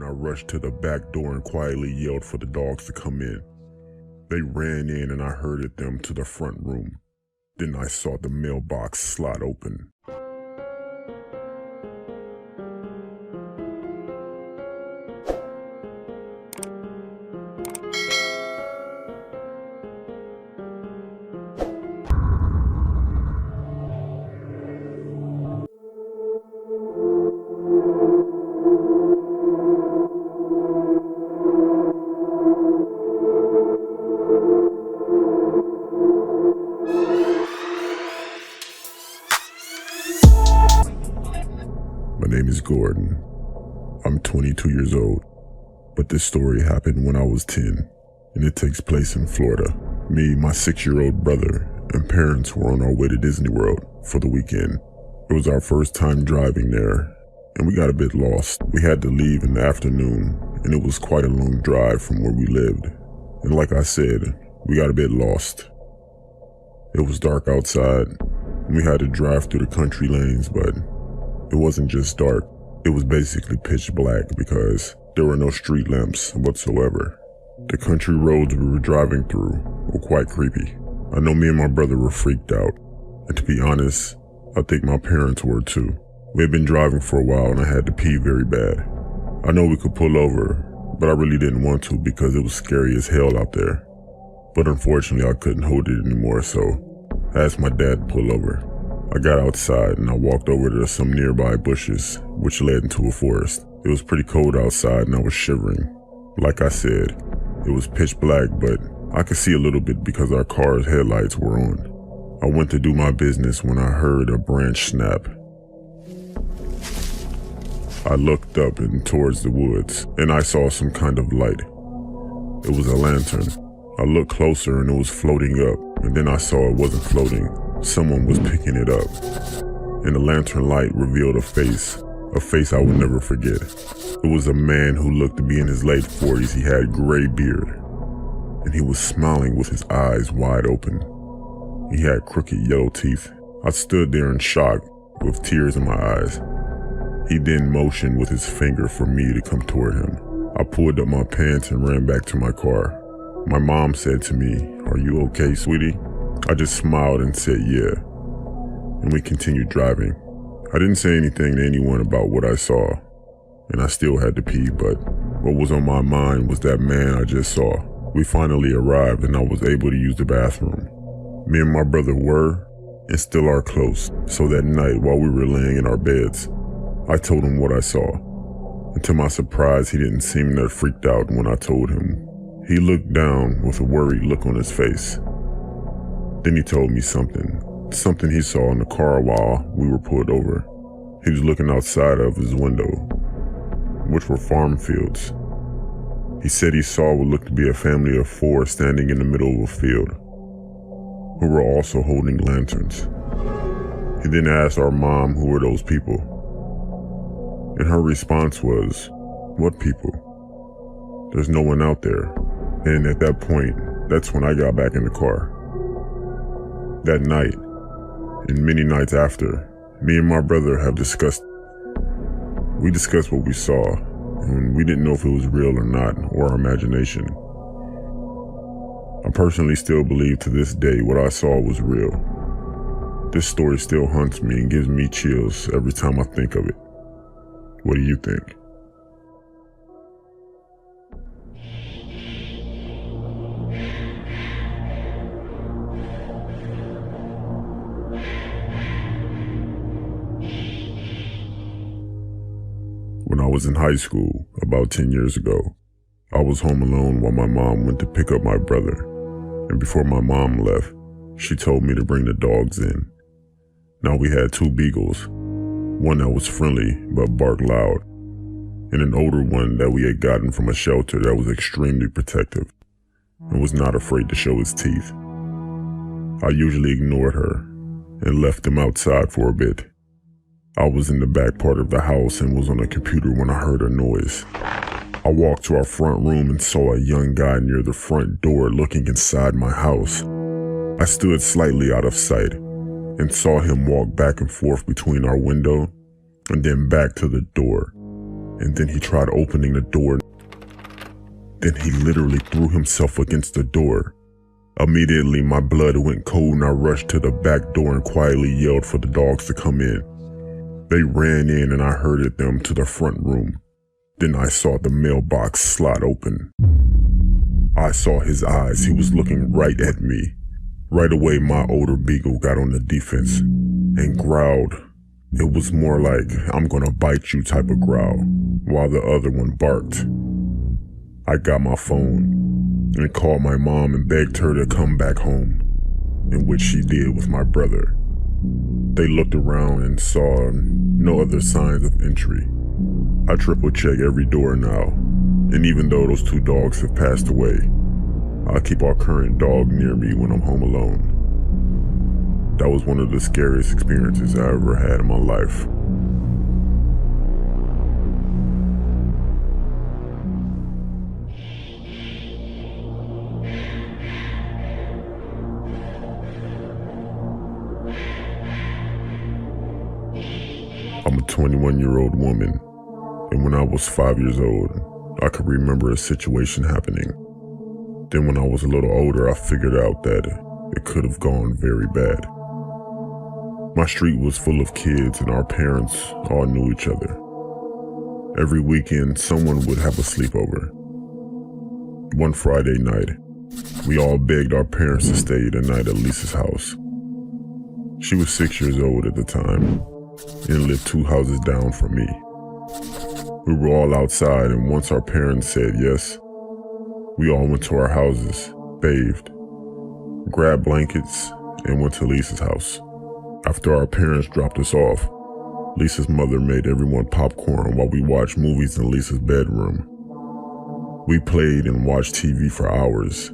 I rushed to the back door and quietly yelled for the dogs to come in. They ran in and I herded them to the front room. Then I saw the mailbox slide open. My name is Gordon. I'm 22 years old, but this story happened when I was 10, and it takes place in Florida. Me, my 6-year-old brother, and parents were on our way to Disney World for the weekend. It was our first time driving there, and we got a bit lost. We had to leave in the afternoon, and it was quite a long drive from where we lived. And like I said, we got a bit lost. It was dark outside, and we had to drive through the country lanes, but it wasn't just dark, it was basically pitch black because there were no street lamps whatsoever. The country roads we were driving through were quite creepy. I know me and my brother were freaked out, and to be honest, I think my parents were too. We had been driving for a while and I had to pee very bad. I know we could pull over, but I really didn't want to because it was scary as hell out there. But unfortunately I couldn't hold it anymore, so I asked my dad to pull over. I got outside and I walked over to some nearby bushes, which led into a forest. It was pretty cold outside and I was shivering. Like I said, it was pitch black, but I could see a little bit because our car's headlights were on. I went to do my business when I heard a branch snap. I looked up and towards the woods, and I saw some kind of light. It was a lantern. I looked closer and it was floating up, and then I saw it wasn't floating. Someone was picking it up, and the lantern light revealed a face I would never forget. It was a man who looked to be in his late 40s. He had gray beard, and he was smiling with his eyes wide open. He had crooked yellow teeth. I stood there in shock with tears in my eyes. He then motioned with his finger for me to come toward him. I pulled up my pants and ran back to my car. My mom said to me, "Are you okay, sweetie?" I just smiled and said yeah, and we continued driving. I didn't say anything to anyone about what I saw, and I still had to pee, but what was on my mind was that man I just saw. We finally arrived and I was able to use the bathroom. Me and my brother were, and still are close, so that night while we were laying in our beds, I told him what I saw, and to my surprise he didn't seem that freaked out when I told him. He looked down with a worried look on his face. Then he told me something he saw in the car while we were pulled over. He was looking outside of his window, which were farm fields. He said he saw what looked to be a family of 4 standing in the middle of a field, who were also holding lanterns. He then asked our mom who were those people, and her response was, "What people? There's no one out there." And at that point, that's when I got back in the car. That night, and many nights after, me and my brother have discussed what we saw, and we didn't know if it was real or not, or our imagination. I personally still believe to this day what I saw was real. This story still haunts me and gives me chills every time I think of it. What do you think? When I was in high school, about 10 years ago, I was home alone while my mom went to pick up my brother, and before my mom left, she told me to bring the dogs in. Now we had 2 beagles, one that was friendly but barked loud, and an older one that we had gotten from a shelter that was extremely protective and was not afraid to show his teeth. I usually ignored her and left them outside for a bit. I was in the back part of the house and was on a computer when I heard a noise. I walked to our front room and saw a young guy near the front door looking inside my house. I stood slightly out of sight and saw him walk back and forth between our window and then back to the door. and then he tried opening the door. Then he literally threw himself against the door. Immediately, my blood went cold and I rushed to the back door and quietly yelled for the dogs to come in. They ran in and I herded them to the front room. Then I saw the mailbox slide open. I saw his eyes. He was looking right at me. Right away, my older beagle got on the defense and growled. It was more like, "I'm gonna bite you" type of growl, while the other one barked. I got my phone and called my mom and begged her to come back home, in which she did with my brother. They looked around and saw no other signs of entry. I triple check every door now, and even though those 2 dogs have passed away, I keep our current dog near me when I'm home alone. That was one of the scariest experiences I ever had in my life. I'm a 21-year-old woman, and when I was 5 years old, I could remember a situation happening. Then when I was a little older, I figured out that it could have gone very bad. My street was full of kids and our parents all knew each other. Every weekend, someone would have a sleepover. One Friday night, we all begged our parents to stay the night at Lisa's house. She was 6 years old at the time and lived 2 houses down from me. We were all outside, and once our parents said yes, we all went to our houses, bathed, grabbed blankets, and went to Lisa's house. After our parents dropped us off, Lisa's mother made everyone popcorn while we watched movies in Lisa's bedroom. We played and watched TV for hours,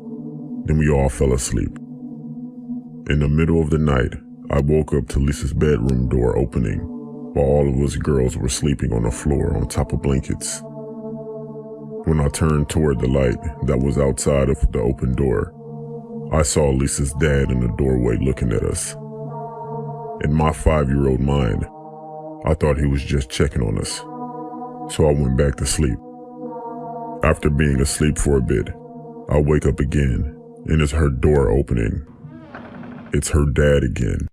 then we all fell asleep. In the middle of the night, I woke up to Lisa's bedroom door opening while all of us girls were sleeping on the floor on top of blankets. When I turned toward the light that was outside of the open door, I saw Lisa's dad in the doorway looking at us. In my 5-year-old mind, I thought he was just checking on us, so I went back to sleep. After being asleep for a bit, I wake up again, and it's her door opening. It's her dad again.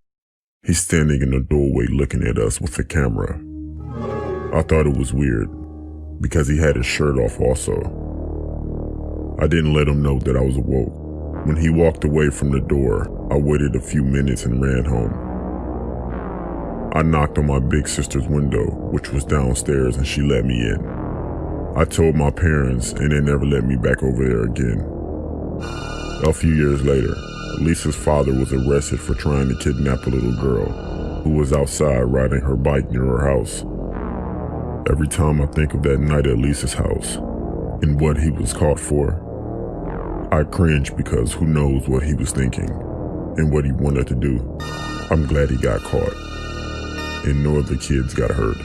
He's standing in the doorway looking at us with the camera. I thought it was weird, because he had his shirt off also. I didn't let him know that I was awoke. When he walked away from the door, I waited a few minutes and ran home. I knocked on my big sister's window, which was downstairs, and she let me in. I told my parents, and they never let me back over there again. A few years later, Lisa's father was arrested for trying to kidnap a little girl who was outside riding her bike near her house. Every time I think of that night at Lisa's house and what he was caught for, I cringe because who knows what he was thinking and what he wanted to do. I'm glad he got caught and no other kids got hurt.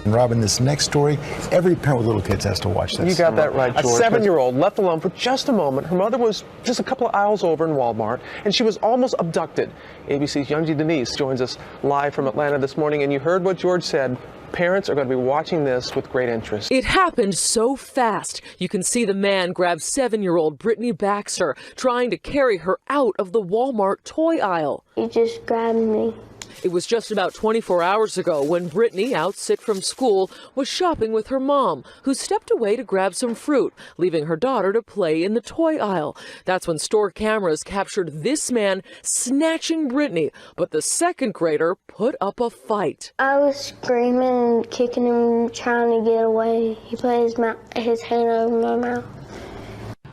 And Robin, this next story, every parent with little kids has to watch this. You got that right, George. A 7-year-old left alone for just a moment. Her mother was just a couple of aisles over in Walmart, and she was almost abducted. ABC's Youngie Denise joins us live from Atlanta this morning, and you heard what George said. Parents are going to be watching this with great interest. It happened so fast. You can see the man grab 7-year-old Brittany Baxter, trying to carry her out of the Walmart toy aisle. He just grabbed me. It was just about 24 hours ago when Brittany, out sick from school, was shopping with her mom, who stepped away to grab some fruit, leaving her daughter to play in the toy aisle. That's when store cameras captured this man snatching Brittany, but the second grader put up a fight. I was screaming and kicking him, trying to get away. He put his hand over my mouth.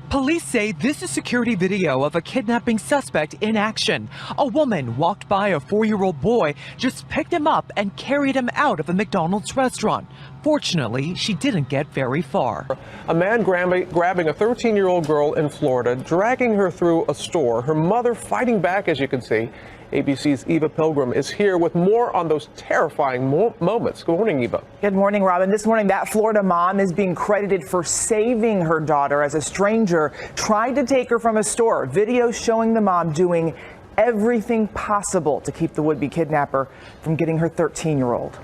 Police say this is security video of a kidnapping suspect in action. A woman walked by a 4-year-old boy, just picked him up and carried him out of a McDonald's restaurant. Fortunately, she didn't get very far. A man grabbing a 13-year-old girl in Florida, dragging her through a store, her mother fighting back, as you can see. ABC's Eva Pilgrim is here with more on those terrifying moments. Good morning, Eva. Good morning, Robin. This morning, that Florida mom is being credited for saving her daughter as a stranger tried to take her from a store. Video showing the mom doing everything possible to keep the would-be kidnapper from getting her 13-year-old.